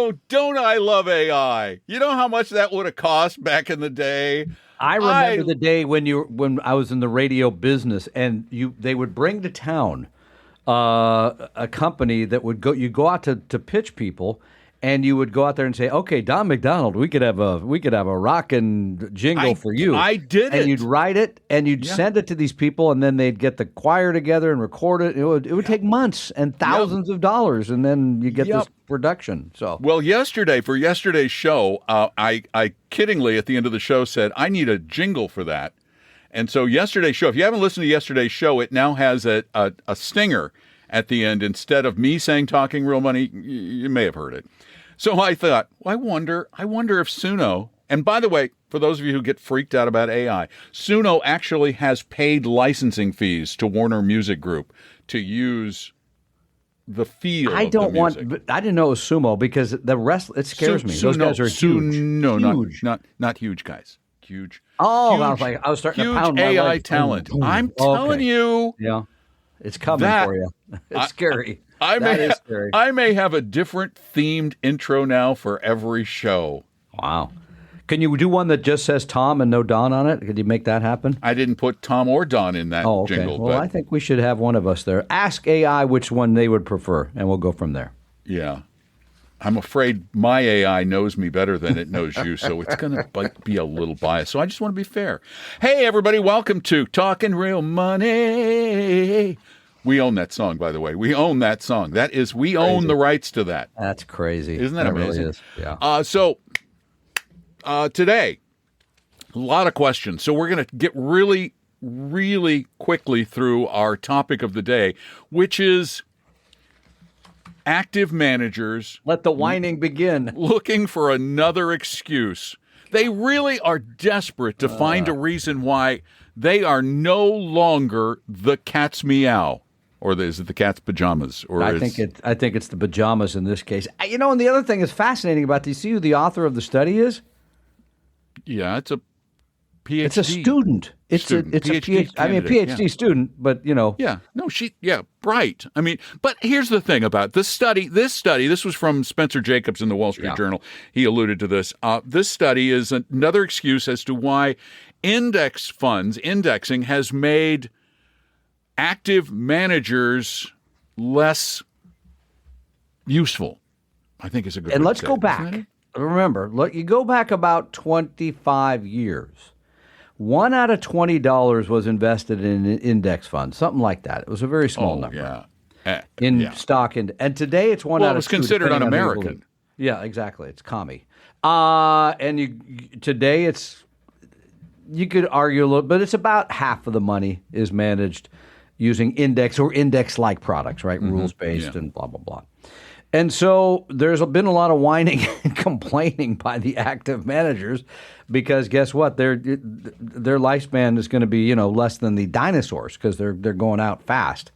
Oh, don't I love AI? You know how much that would have cost back in the day? I remember the day when I was in the radio business, and they would bring to town a company that would go out to pitch people, and you would go out there and say, "Okay, Don McDonald, we could have a rockin' jingle for you." I did it. And you'd write it, and you'd send it to these people, and then they'd get the choir togetger and record it. It would take months and thousands of dollars, and then you get this production. So, well, for yesterday's show, I kiddingly at the end of the show said, I need a jingle for that. And so yesterday's show, if you haven't listened to yesterday's show, it now has a stinger at the end. Instead of me saying talking real money, you may have heard it. So I thought, I wonder if Suno, and by the way, for those of you who get freaked out about AI, Suno actually has paid licensing fees to Warner Music Group to use the feel I of the music. I didn't know it was Sumo, because the rest, it scares me. Those guys are huge. No, huge. Not huge guys. Huge. Oh, huge, I was starting to pound my AI legs. Talent. I'm telling you. Yeah. It's coming for you. It's scary. I may have a different themed intro now for every show. Wow. Can you do one that just says Tom and no Don on it? Could you make that happen? I didn't put Tom or Don in that jingle. Well, I think we should have one of us there. Ask AI which one they would prefer, and we'll go from there. Yeah. I'm afraid my AI knows me better than it knows you, so it's going to be a little biased. So I just want to be fair. Hey, everybody, welcome to Talking Real Money. We own that song, by the way. We own that song. We own the rights to that. That's crazy. Isn't that amazing? Really is. Yeah. So today, a lot of questions. So we're going to get really, really quickly through our topic of the day, which is active managers. Let the whining begin. Looking for another excuse. They really are desperate to find a reason why they are no longer the cat's meow. Or is it the cat's pajamas? I think it's the pajamas in this case. And the other thing is fascinating about this. See who the author of the study is? Yeah, it's a PhD. It's a student. It's a PhD. I mean, a PhD student, but Yeah. No, bright. I mean, but here's the thing about this study. This was from Spencer Jacobs in the Wall Street Journal. He alluded to this. This study is another excuse as to why index funds, indexing has made active managers less useful, I think is a good And way let's to go say back. it. Remember, look, you go back about 25 years. 1 out of $20 was invested in an index fund, something like that. It was a very small number. In stock. And today it's 1 out of 2. Well, it was considered un-American. Yeah, exactly. It's commie. Today you could argue a little, but it's about half of the money is managed using index or index-like products, right? Mm-hmm. Rules-based and blah, blah, blah. And so there's been a lot of whining and complaining by the active managers because guess what? Their lifespan is going to be, less than the dinosaurs because they're going out fast.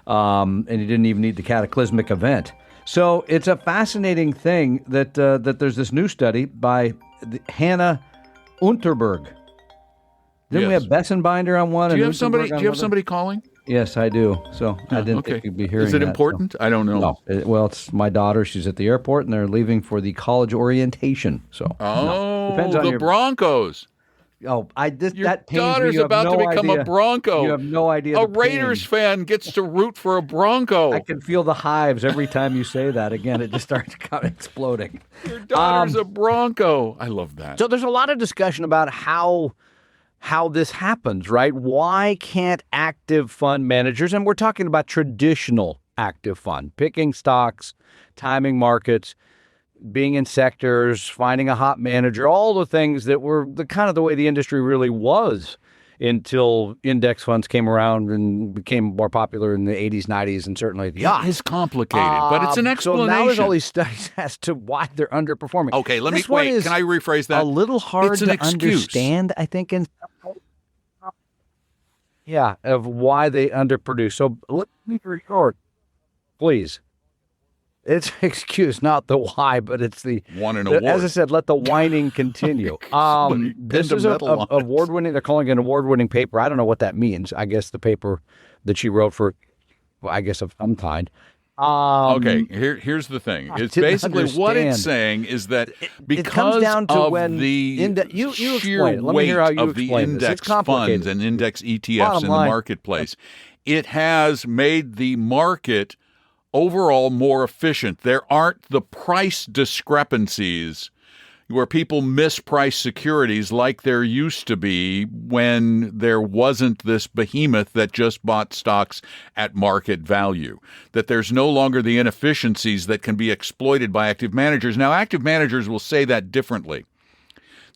And you didn't even need the cataclysmic event. So it's a fascinating thing that there's this new study by Hannah Unterberg. Didn't we have Bessenbinder on one? Do you have somebody calling? Yes, I do. So I didn't think you'd be hearing that. Is it important? I don't know. No. Well, it's my daughter. She's at the airport, and they're leaving for the college orientation. So depends on the Broncos. Oh, Your that pains daughter's me. about to become a Bronco. You have no idea. A Raiders fan gets to root for a Bronco. I can feel the hives every time you say that. Again, it just starts exploding. Your daughter's a Bronco. I love that. So there's a lot of discussion about how this happens, right? Why can't active fund managers, and we're talking about traditional active fund, picking stocks, timing markets, being in sectors, finding a hot manager, all the things that were the way the industry really was until index funds came around and became more popular in the 80s, 90s, and certainly the It is complicated, but it's an explanation. So now there's all these studies as to why they're underperforming. Okay, let me wait. Can I rephrase that? A little hard to understand, I think, of why they underproduce. So let me record, please. It's an excuse, not the why, but it's the won an award. As I said, let the whining continue. This is an award-winning. They're calling it an award-winning paper. I don't know what that means. I guess the paper that she wrote for, of some kind. Okay, here's the thing. It's basically what it's saying is that because of the sheer weight of the index funds and index ETFs in the marketplace, it has made the market overall more efficient. There aren't the price discrepancies where people misprice securities like there used to be when there wasn't this behemoth that just bought stocks at market value. That there's no longer the inefficiencies that can be exploited by active managers. Now, active managers will say that differently.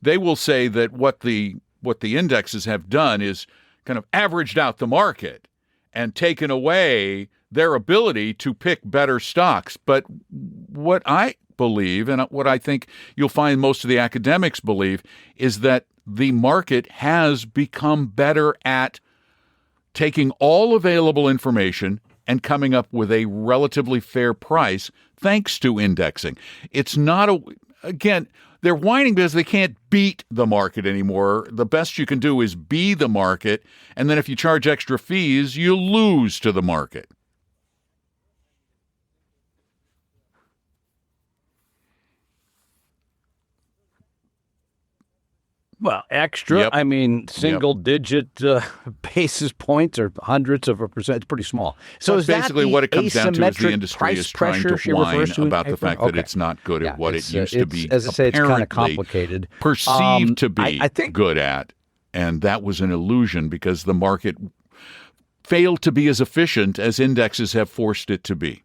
They will say that what the indexes have done is kind of averaged out the market and taken away their ability to pick better stocks. But what I believe, and what I think you'll find most of the academics believe, is that the market has become better at taking all available information and coming up with a relatively fair price thanks to indexing. It's not again, they're whining because they can't beat the market anymore. The best you can do is be the market, and then if you charge extra fees, you lose to the market. Well, extra. Yep. I mean, single-digit basis points or hundredths of a percent. It's pretty small. So is basically that what it comes down to is the asymmetric industry price is trying pressure to she whine refers to about the fact that it's not good at what it used to be. As I say, it's kind of apparently complicated. Perceived to be I think good at, and that was an illusion because the market failed to be as efficient as indexes have forced it to be.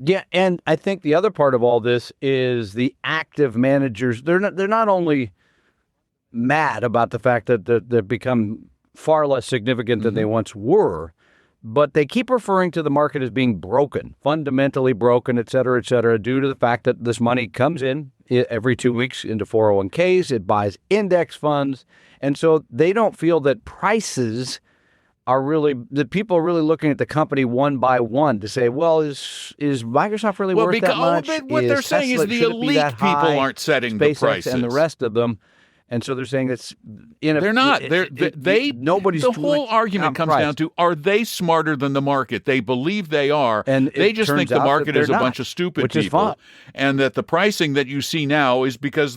Yeah, and I think the other part of all this is the active managers. They're not only mad about the fact that they've become far less significant than they once were, but they keep referring to the market as being broken, fundamentally broken, et cetera, due to the fact that this money comes in every 2 weeks into 401ks. It buys index funds. And so they don't feel that prices are really, that people are really looking at the company one by one to say, well, is Microsoft really worth that much? What they're saying is the elite people aren't setting the prices. And the rest of them. And so they're saying that's they're not. Nobody's. The whole argument comes down to: are they smarter than the market? They believe they are, and they just think the market is a bunch of stupid people, and that the pricing that you see now is because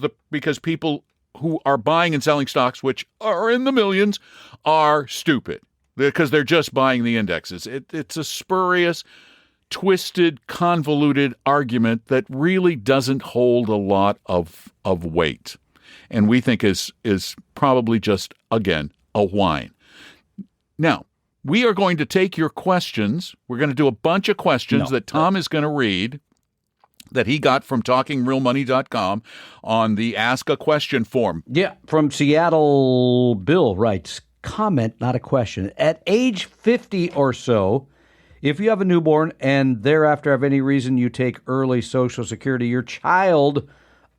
people who are buying and selling stocks, which are in the millions, are stupid because they're just buying the indexes. It's a spurious, twisted, convoluted argument that really doesn't hold a lot of weight. And we think is probably just, again, a whine. Now, we are going to take your questions. We're going to do a bunch of questions that Tom is going to read that he got from talkingrealmoney.com on the Ask a Question form. Yeah, from Seattle, Bill writes, comment, not a question. At age 50 or so, if you have a newborn and thereafter have any reason you take early Social Security, your child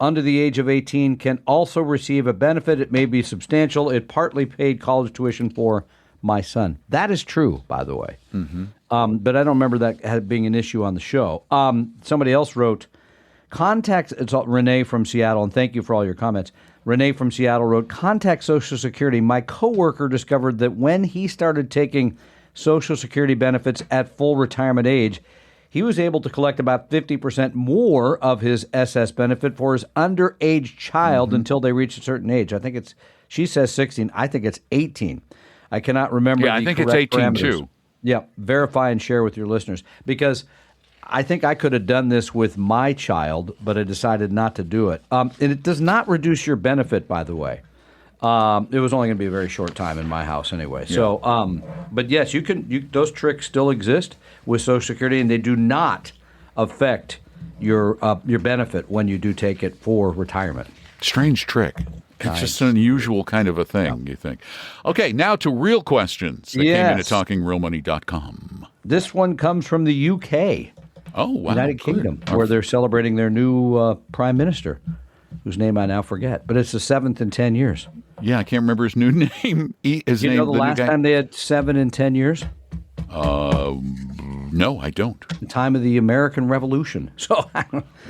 under the age of 18 can also receive a benefit. It may be substantial. It partly paid college tuition for my son. That is true, by the way. Mm-hmm. But I don't remember that being an issue on the show. Somebody else wrote, it's Renee from Seattle, and thank you for all your comments. Renee from Seattle wrote, contact Social Security. My coworker discovered that when he started taking Social Security benefits at full retirement age, he was able to collect about 50% more of his SS benefit for his underage child until they reach a certain age. I think she says 16. I think it's 18. I cannot remember. Yeah, I think it's 18 parameters. too. Yeah, verify and share with your listeners, because I think I could have done this with my child, but I decided not to do it. And it does not reduce your benefit, by the way. It was only going to be a very short time in my house anyway. Yeah. So, but yes, those tricks still exist with Social Security, and they do not affect your benefit when you do take it for retirement. Strange trick. It's just an unusual kind of a thing, you think. Okay, now to real questions that came into talkingrealmoney.com. This one comes from the UK. Oh, wow. United Kingdom, where they're celebrating their new prime minister, whose name I now forget. But it's the 7th in 10 years. Yeah, I can't remember his new name. You know the last time they had 7 in 10 years? No, I don't. The time of the American Revolution. So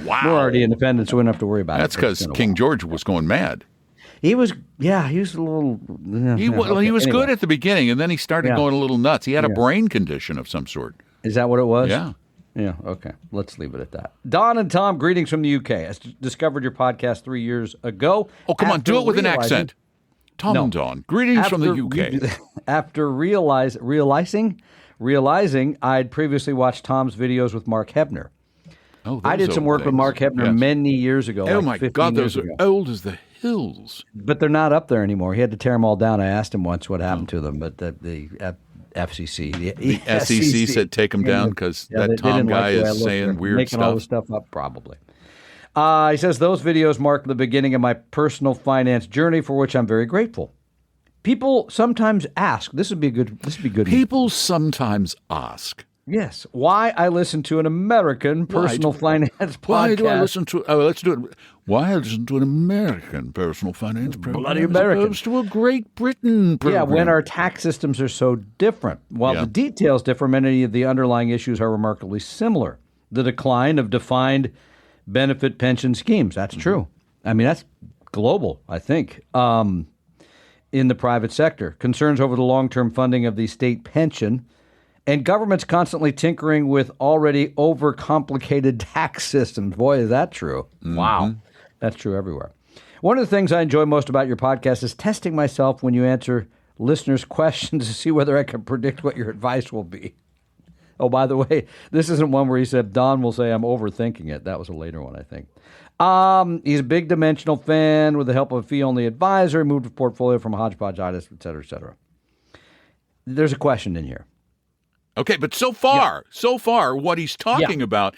wow. We're already independent, so we don't have to worry about That's it. because King George was going mad. He was a little. He was good at the beginning, and then he started Yeah. going a little nuts. He had a brain condition of some sort. Is that what it was? Yeah. Yeah, okay. Let's leave it at that. Don and Tom, greetings from the UK. I discovered your podcast 3 years ago. Oh, come on, do it with an realizing- accent. Tom No. and Dawn, greetings from the UK. After realizing I'd previously watched Tom's videos with Mark Hebner. Oh, I did those some old work with things. Mark Hebner Yes. many years ago. Oh, like my 15 God, years those are ago. old as the hills. But they're not up there anymore. He had to tear them all down. I asked him once what happened to them, but the FCC, The SEC said take them down because that they Tom didn't guy like the way I is looked. saying They're weird making all stuff. this stuff up, probably. He says those videos mark the beginning of my personal finance journey, for which I'm very grateful. People sometimes ask. This would be good. People sometimes ask, Yes, why I listen to an American personal finance podcast. why do I listen to, let's do it. Why I listen to an American personal finance program Bloody as American. opposed to a Great Britain program? Yeah, when our tax systems are so different. While Yeah. the details differ, many of the underlying issues are remarkably similar. The decline of defined benefit pension schemes. That's true. I mean, that's global, I think, in the private sector. Concerns over the long-term funding of the state pension. And governments constantly tinkering with already overcomplicated tax systems. Boy, is that true. Wow. That's true everywhere. One of the things I enjoy most about your podcast is testing myself when you answer listeners' questions to see whether I can predict what your advice will be. Oh, by the way, this isn't one where he said, Don will say I'm overthinking it. That was a later one, I think. He's a big dimensional fan. With the help of a fee-only advisor, he moved his portfolio from hodgepodge-itis, et cetera, et cetera. There's a question in here. Okay, but so far, what he's talking about,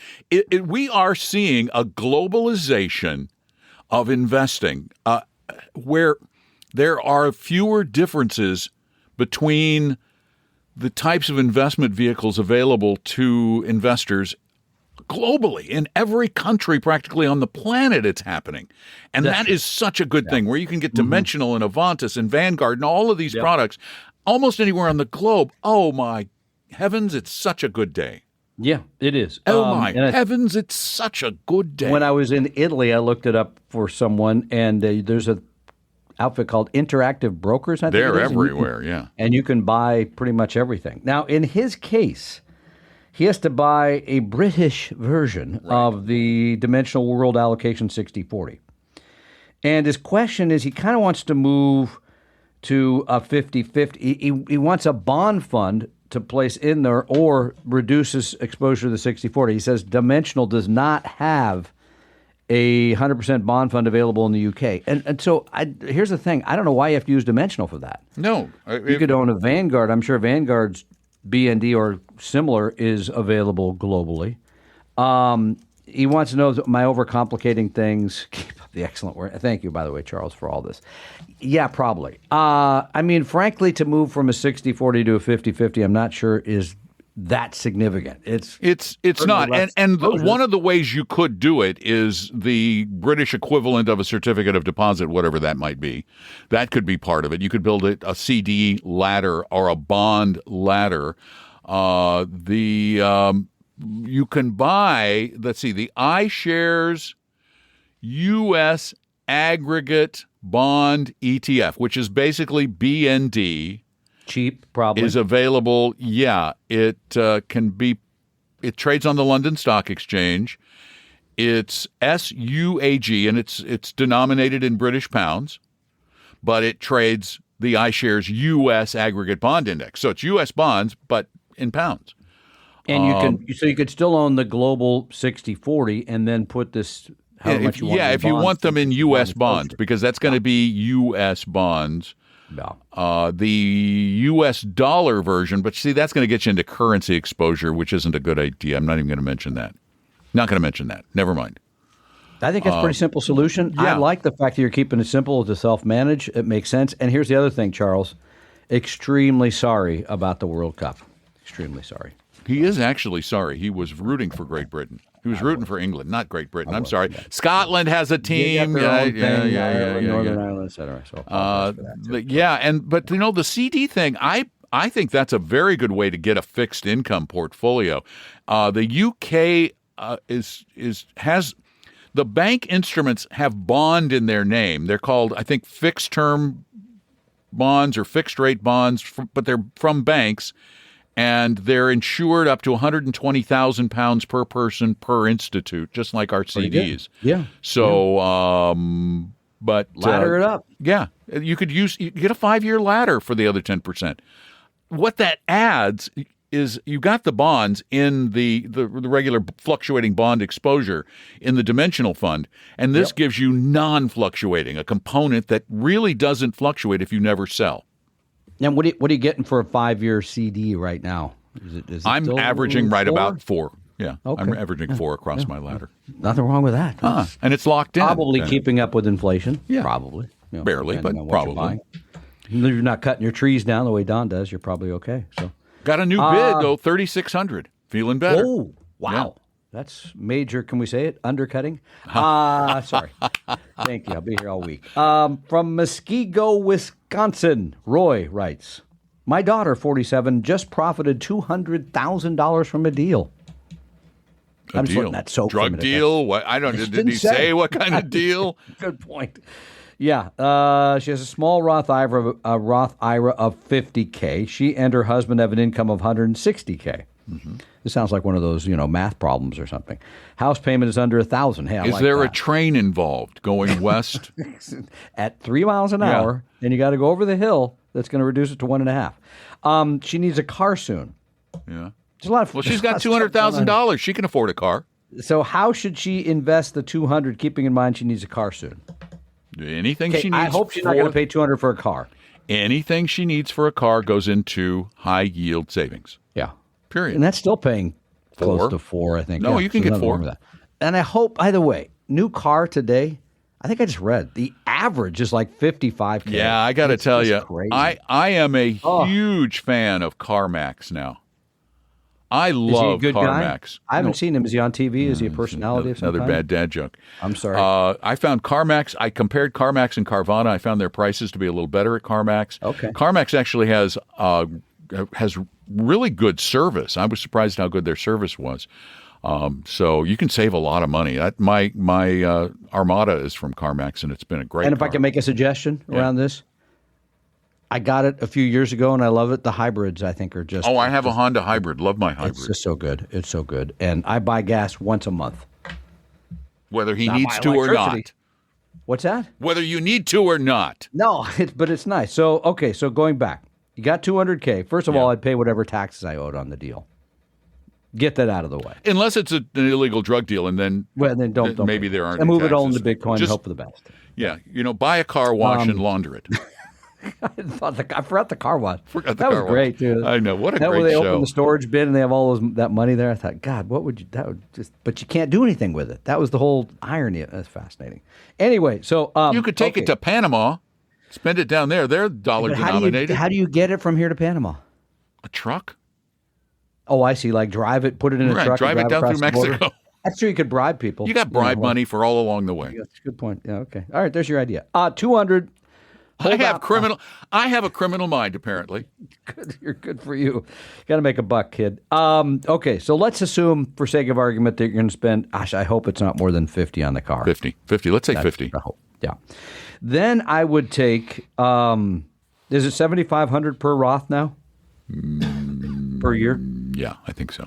we are seeing a globalization of investing where there are fewer differences between the types of investment vehicles available to investors globally. In every country practically on the planet, it's happening. And that is such a good thing, where you can get Dimensional and Avantis and Vanguard and all of these products almost anywhere on the globe. Oh, my heavens, it's such a good day. Yeah, it is. Oh, my heavens, it's such a good day. When I was in Italy, I looked it up for someone, and there's a outfit called Interactive Brokers. I think They're it is, everywhere, and you can buy pretty much everything. Now, in his case, he has to buy a British version of the Dimensional World Allocation 60/40. And his question is, he kind of wants to move to a 50/50. He wants a bond fund to place in there or reduces exposure to the 60/40. He says Dimensional does not have a 100% bond fund available in the UK. And so here's the thing. I don't know why you have to use Dimensional for that. No. You could own a Vanguard. I'm sure Vanguard's BND or similar is available globally. He wants to know my overcomplicating things. Keep up the excellent work. Thank you, by the way, Charles, for all this. Yeah, probably. I mean, frankly, to move from a 60/40 to a 50/50, I'm not sure is that significant. It's not. And one of the ways you could do it is the British equivalent of a certificate of deposit, whatever that might be. That could be part of it. You could build a CD ladder or a bond ladder. You can buy, let's see, the iShares U.S. Aggregate Bond ETF, which is basically BND. Cheap, probably. Is available. Yeah, it can be. It trades on the London Stock Exchange. It's SUAG, and it's denominated in British pounds, but it trades the iShares U.S. Aggregate Bond Index. So it's U.S. bonds, but in pounds. And you could still own the global 60/40 and then put this. If you want them in U.S. bonds, because that's going to be U.S. bonds. Yeah. The U.S. dollar version, but see, that's going to get you into currency exposure, which isn't a good idea. I'm not even going to mention that. Not going to mention that. Never mind. I think that's a pretty simple solution. Yeah. I like the fact that you're keeping it simple to self-manage. It makes sense. And here's the other thing, Charles. Extremely sorry about the World Cup. Extremely sorry. He is actually sorry. He was rooting for Great Britain. He was rooting for England, not Great Britain. I'm sorry. Yeah. Scotland has a team. Northern Ireland, et cetera. So but you know, the CD thing, I think that's a very good way to get a fixed income portfolio. The UK has The bank instruments have bond in their name. They're called, I think, fixed-term bonds or fixed-rate bonds, but they're from banks, and they're insured up to £120,000 per person per institute, just like our CDs. Yeah. So, but Ladder it up. Yeah, you get a 5-year ladder for the other 10%. What that adds is you got the bonds in the regular fluctuating bond exposure in the dimensional fund, and this gives you non-fluctuating, a component that really doesn't fluctuate if you never sell. And what are you getting for a 5-year CD right now? Is it I'm still averaging right 4? about 4. Yeah, Okay. I'm averaging 4 across my ladder. Nothing wrong with that. And it's locked in. Probably keeping up with inflation. Yeah. Probably. You know, Barely, depending but on what probably. You're buying. You're not cutting your trees down the way Don does. You're probably okay. So Got a new bid, though, 3,600. Feeling better. Oh, wow. Yeah. That's major. Can we say it? Undercutting? Sorry. Thank you. I'll be here all week. From Muskego, Wisconsin, Roy writes, my daughter, 47, just profited $200,000 from a deal. A I'm just deal. letting that soak for a Drug minute. deal? What? I don't. It Did didn't he say say. what kind of deal? Good point. Yeah, she has a small Roth IRA of $50K. She and her husband have an income of $160K. Mm-hmm. This sounds like one of those, math problems or something. House payment is under $1,000. Hey, I Is like there a that. train involved going west? At 3 miles an hour, and you got to go over the hill. That's going to reduce it to 1.5. She needs a car soon. Yeah. There's a lot of. Well, she's got $200,000. She can afford a car. So how should she invest the $200? Keeping in mind she needs a car soon. Anything Okay, she needs. I hope she's not going to pay $200 for a car. Anything she needs for a car goes into high yield savings. Yeah. Period. And that's still paying 4. close to 4, I think. No, you can get nothing 4. wrong with that. And I hope, by the way, new car today, I think I just read, the average is like $55K. Yeah, I got to tell you, crazy. I am a huge fan of CarMax now. I Is he a love good guy? CarMax. I haven't seen him. Is he on TV? Is he a personality of some Another kind? bad dad joke. I'm sorry. I found CarMax. I compared CarMax and Carvana. I found their prices to be a little better at CarMax. Okay. CarMax actually has really good service. I was surprised how good their service was. So you can save a lot of money. My Armada is from CarMax, and it's been a great. And if car. I can make a suggestion around this, I got it a few years ago, and I love it. The hybrids, I think, are just. Oh, I have a Honda hybrid. Love my hybrid. It's just so good. It's so good. And I buy gas once a month. Whether he Not needs my to or electricity. not. What's that? Whether you need to or not. No, but it's nice. So, okay, so going back, you got $200K. First of all, I'd pay whatever taxes I owed on the deal. Get that out of the way. Unless it's an illegal drug deal, and then Well, then don't maybe there aren't. And any move it all taxes. into Bitcoin and Just- hope for the best. Yeah, buy a car wash and launder it. I forgot the car wash. Forgot the that was car wash. great, too. I know. What a that great where they show. open the storage bin and they have all that money there. I thought, God, what would you? That would just. But you can't do anything with it. That was the whole irony. That's fascinating. Anyway, so You could take it to Panama, spend it down there. They're dollar denominated. How do you get it from here to Panama? A truck? Oh, I see. Like drive it, put it in a truck, drive and it down across through the border. Mexico. That's true. You could bribe people. You got bribe know, money for all along the way. That's a good point. Yeah. Okay. All right. There's your idea. 200. I have a criminal mind, apparently. Good. You're good for you. Got to make a buck, kid. Okay. So let's assume, for sake of argument, that you're going to spend. Gosh, I hope it's not more than 50 on the car. 50. Let's say 50. I hope. Yeah. Then I would take. Is it 7,500 per Roth now? Per year? Yeah, I think so.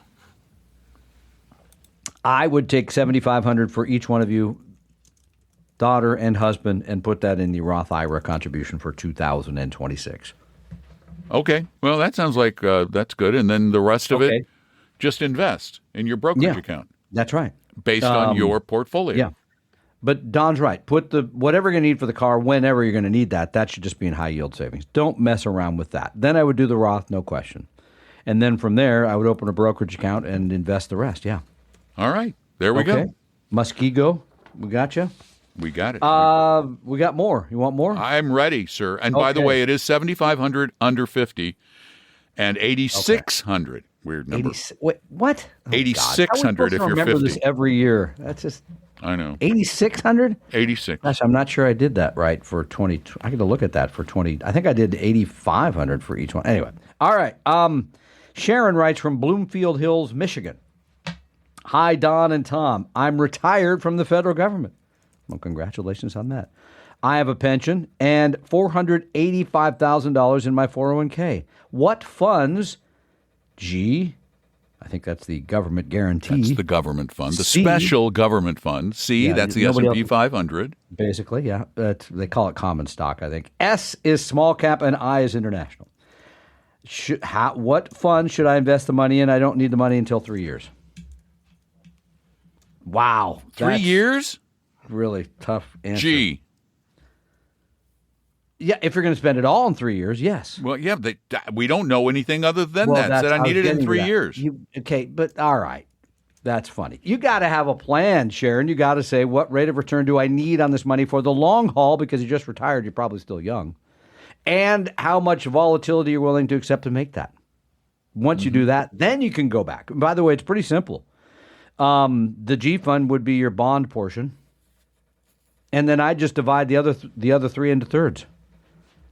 I would take 7,500 for each one of you, daughter and husband, and put that in the Roth IRA contribution for 2026. Okay. Well, that sounds like that's good. And then the rest of it, just invest in your brokerage account That's right. based on your portfolio. Yeah. But Don's right. Put whatever you're going to need for the car, whenever you're going to need that, that should just be in high yield savings. Don't mess around with that. Then I would do the Roth, no question. And then from there, I would open a brokerage account and invest the rest. Yeah. All right. There we go. Muskego, we got you. We got it. We got more. You want more? I'm ready, sir. And by the way, it is 7,500 under 50 and 8,600. Weird number. Wait, what? Oh, 8,600 if you're remember 50. this every year. That's just I know. 8,600. 86. Gosh, I'm not sure I did that right for 20. I got to look at that for 20. I think I did 8,500 for each one. Anyway, all right. Sharon writes from Bloomfield Hills, Michigan. Hi, Don and Tom. I'm retired from the federal government. Well, congratulations on that. I have a pension and $485,000 in my 401k. What funds, G, I think that's the government guarantee. That's the government fund, the C, special government fund. C, Yeah, that's the nobody S&P else- 500. Basically, yeah. They call it common stock, I think. S is small cap and I is international. What fund should I invest the money in? I don't need the money until 3 years. Wow. 3 that's years? Really tough answer. G. Yeah, if you're going to spend it all in 3 years, yes. Well, yeah, we don't know anything other than Well, that. that's- Said I was need it in getting to 3 that. years. Okay, but all right. That's funny. You got to have a plan, Sharon. You got to say, what rate of return do I need on this money for the long haul? Because you just retired, you're probably still young. And how much volatility you're willing to accept to make that. Once you do that, then you can go back. And by the way, it's pretty simple. The G fund would be your bond portion. And then I just divide the other three into thirds.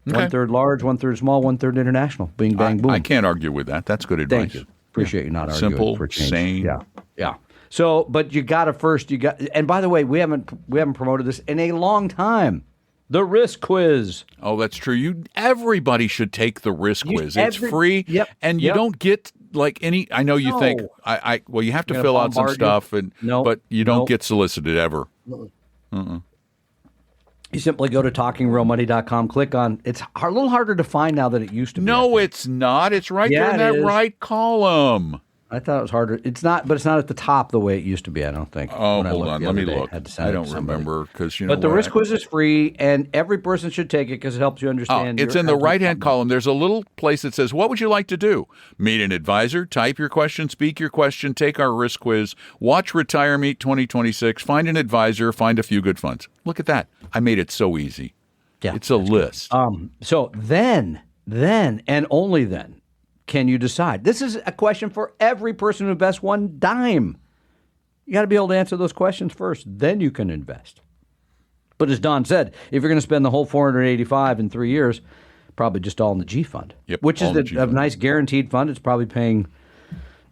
Okay. 1/3 large, 1/3 small, 1/3 international. Bing, bang, boom. I can't argue with that. That's good advice. Thank you. Appreciate you not arguing Simple, for change. sane. Yeah. So, but you got to first, and by the way, we haven't promoted this in a long time. The risk quiz. Oh, that's true. Everybody should take the risk quiz. It's free, Yep, and you yep. don't get like any. I know you No. think well, you have to Gonna fill out some bombard you? stuff, and No, but you don't no. get solicited ever. You simply go to talkingrealmoney.com, click on, it's a little harder to find now than it used to be. No, it's not. It's right Yeah, there in it that is. right column. I thought it was harder. It's not, but it's not at the top the way it used to be, I don't think. Oh, When I hold looked on. the Let me other day. look. Had to send I it to don't somebody. remember because you know. But the what? risk quiz is free, and every person should take it because it helps you Oh, understand. it's your in the actual right-hand problem. column. There's a little place that says, what would you like to do? Meet an advisor, type your question, speak your question, take our risk quiz, watch Retire Meet 2026, find an advisor, find a few good funds. Look at that. I made it so easy. Yeah, It's a list. So then, and only then, can you decide? This is a question for every person who invests one dime. You got to be able to answer those questions first. Then you can invest. But as Don said, if you're going to spend the whole 485 in 3 years, probably just all in the G fund, Yep, which all is in a the G fund. nice guaranteed fund. It's probably paying,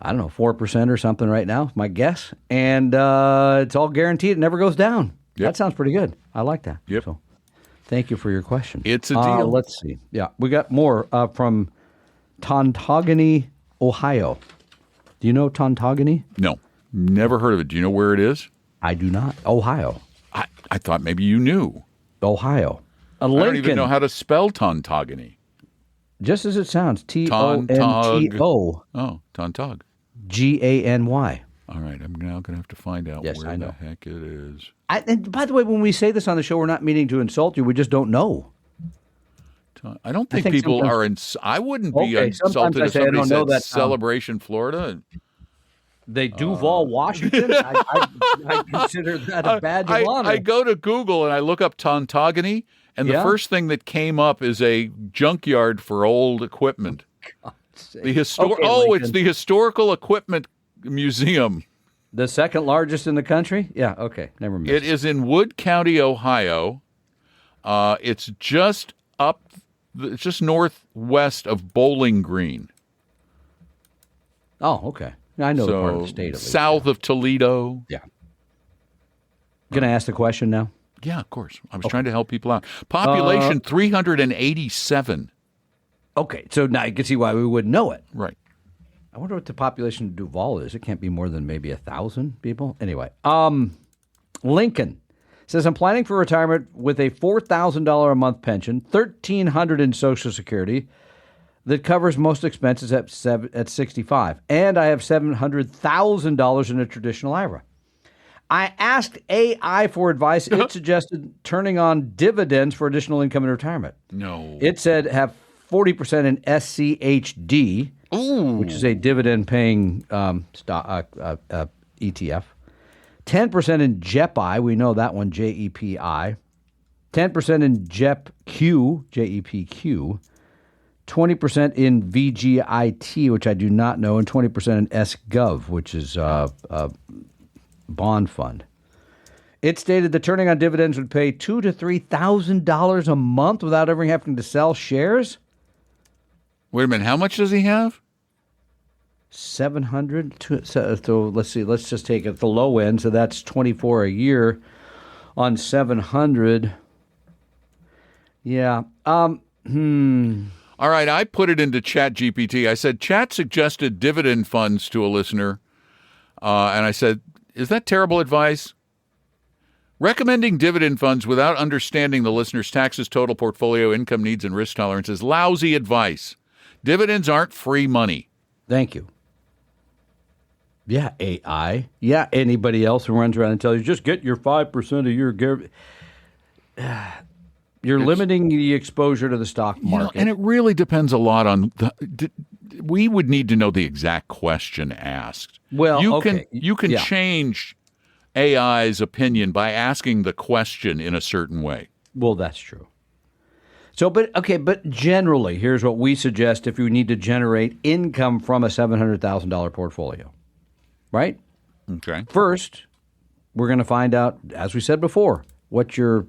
I don't know, 4% or something right now, my guess. And it's all guaranteed. It never goes down. Yep. That sounds pretty good. I like that. Yep. So thank you for your question. It's a deal. Let's see. Yeah, we got more from Tontogany, Ohio. Do you know Tontogany? No, never heard of it. Do you know where it is? I do not. Ohio. I thought maybe you knew. Ohio. I don't even know how to spell Tontogany. Just as it sounds. Tontogany. Oh, Tontog. All All right, I'm now going to have to find out Yes, where I the know. heck it is. And by the way, when we say this on the show, we're not meaning to insult you. We just don't know. I don't think think people sometimes- are. I wouldn't be Okay, sometimes insulted I if say I somebody don't know said that town. Celebration, Florida. They Duval, Washington. I consider that a badge of honor. I go to Google and I look up Tontogany, and the Yeah? first thing that came up is a junkyard for old equipment. The Okay, it's Lincoln. the Historical Equipment Museum. The second largest in the country? Yeah, okay. Never mind. It is in Wood County, Ohio. It's just northwest of Bowling Green. Oh, okay. I know the part of So the state at least. south of Toledo. Yeah. Going to ask the question now? Yeah, of course. I was trying to help people out. Population 387. Okay, so now you can see why we wouldn't know it. Right. I wonder what the population of Duval is. It can't be more than maybe 1,000 people. Anyway, Lincoln says, I'm planning for retirement with a $4,000 a month pension, $1,300 in Social Security that covers most expenses at 65, and I have $700,000 in a traditional IRA. I asked AI for advice. It suggested turning on dividends for additional income in retirement. No. It said have 40% in SCHD, which is a dividend-paying ETF. 10% in JEPI. We know that one, JEPI. 10% in JEPQ, JEPQ. 20% in VGIT, which I do not know, and 20% in SGov, which is a bond fund. It stated that turning on dividends would pay $2,000 to $3,000 a month without ever having to sell shares. Wait a minute. How much does he have? 700. So let's see. Let's just take it at the low end. So that's 24 a year on 700. Yeah. All right, I put it into Chat GPT. I said, Chat suggested dividend funds to a listener. And I said, is that terrible advice? Recommending dividend funds without understanding the listener's taxes, total portfolio, income needs, and risk tolerance is lousy advice. Dividends aren't free money. Thank you. Yeah, AI. Yeah, anybody else who runs around and tells you, just get your 5% of your... You're limiting the exposure to the stock market. And it really depends a lot on... we would need to know the exact question asked. Well, you can change AI's opinion by asking the question in a certain way. Well, that's true. So, but generally, here's what we suggest if you need to generate income from a $700,000 portfolio, right? Okay. First, we're going to find out, as we said before, what your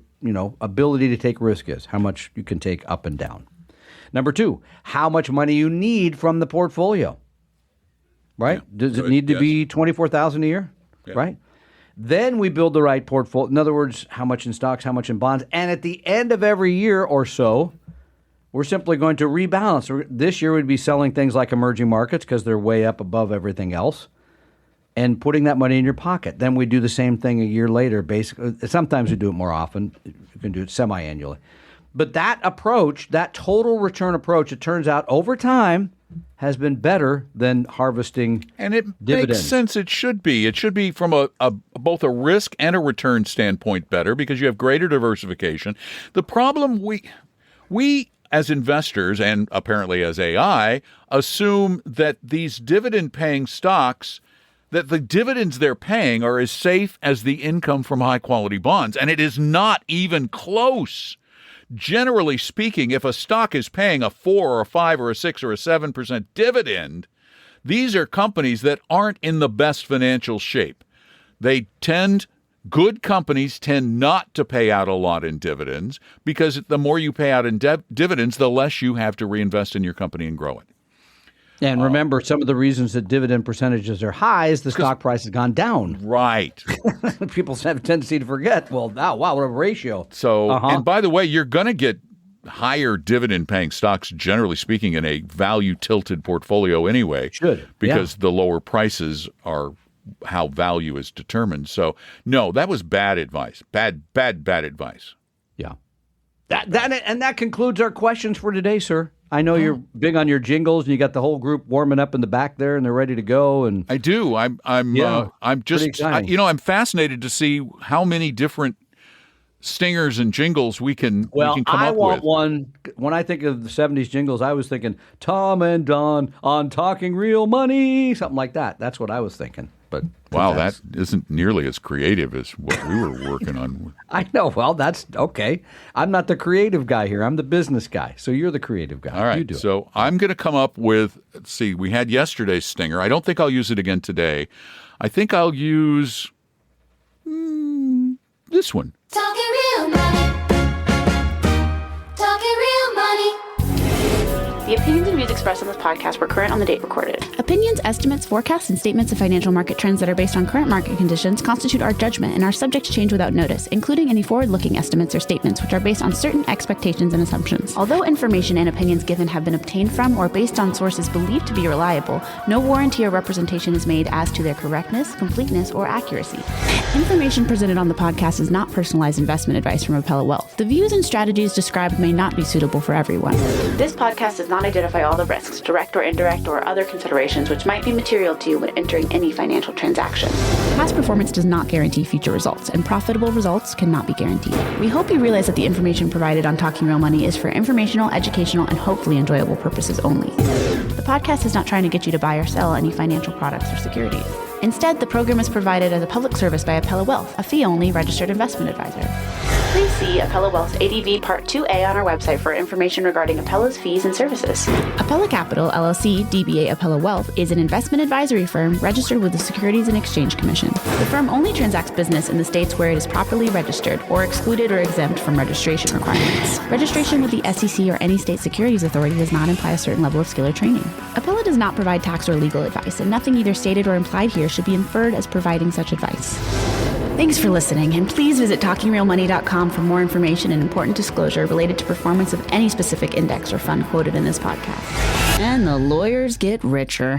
ability to take risk is, how much you can take up and down. Number two, how much money you need from the portfolio, right? Yeah, Does it need to be $24,000 a year, right? Then we build the right portfolio. In other words, how much in stocks, how much in bonds. And at the end of every year or so, we're simply going to rebalance. This year we'd be selling things like emerging markets because they're way up above everything else and putting that money in your pocket. Then we do the same thing a year later. Basically, sometimes we do it more often. You can do it semi-annually. But that approach, that total return approach, it turns out over time has been better than harvesting and it dividends. Makes sense. It should be. It should be from both a risk and a return standpoint better because you have greater diversification. The problem we as investors and apparently as AI assume that these dividend-paying stocks, that the dividends they're paying are as safe as the income from high-quality bonds, and it is not even close. Generally speaking, if a stock is paying a 4 or a 5 or a 6 or a 7% dividend, these are companies that aren't in the best financial shape. Good companies tend not to pay out a lot in dividends because the more you pay out in dividends, the less you have to reinvest in your company and grow it. And remember, some of the reasons that dividend percentages are high is the stock price has gone down. Right. People have a tendency to forget, wow, what a ratio. So, and by the way, you're going to get higher dividend-paying stocks, generally speaking, in a value-tilted portfolio anyway. Because the lower prices are how value is determined. So, no, that was bad advice. Bad advice. Yeah. That concludes our questions for today, sir. I know you're big on your jingles, and you got the whole group warming up in the back there, and they're ready to go. And I do. I'm just, I'm fascinated to see how many different stingers and jingles we can come up with. I want one. When I think of the 70s jingles, I was thinking Tom and Don on Talking Real Money, something like that. That's what I was thinking. But wow, that isn't nearly as creative as what we were working on. I know. Well, that's okay. I'm not the creative guy here. I'm the business guy. So you're the creative guy. All right. You do so I'm going to come up with, let's see, we had yesterday's stinger. I don't think I'll use it again today. I think I'll use this one. Talking real money. Talking real money. The opinions and views expressed on this podcast were current on the date recorded. Opinions, estimates, forecasts, and statements of financial market trends that are based on current market conditions constitute our judgment and are subject to change without notice, including any forward-looking estimates or statements which are based on certain expectations and assumptions. Although information and opinions given have been obtained from or based on sources believed to be reliable, no warranty or representation is made as to their correctness, completeness, or accuracy. Information presented on the podcast is not personalized investment advice from Rapella Wealth. The views and strategies described may not be suitable for everyone. This podcast does not identify all the risks, direct or indirect, or other considerations which might be material to you when entering any financial transaction. Past performance does not guarantee future results, and profitable results cannot be guaranteed. We hope you realize that the information provided on Talking Real Money is for informational, educational, and hopefully enjoyable purposes only. The podcast is not trying to get you to buy or sell any financial products or securities. Instead, the program is provided as a public service by Appella Wealth, a fee-only registered investment advisor. Please see Appella Wealth's ADV Part 2A on our website for information regarding Appella's fees and services. Appella Capital, LLC, DBA Appella Wealth, is an investment advisory firm registered with the Securities and Exchange Commission. The firm only transacts business in the states where it is properly registered or excluded or exempt from registration requirements. Registration with the SEC or any state securities authority does not imply a certain level of skill or training. Appella does not provide tax or legal advice, and nothing either stated or implied here should be inferred as providing such advice. Thanks for listening, and please visit TalkingRealMoney.com for more information and important disclosure related to performance of any specific index or fund quoted in this podcast. And the lawyers get richer.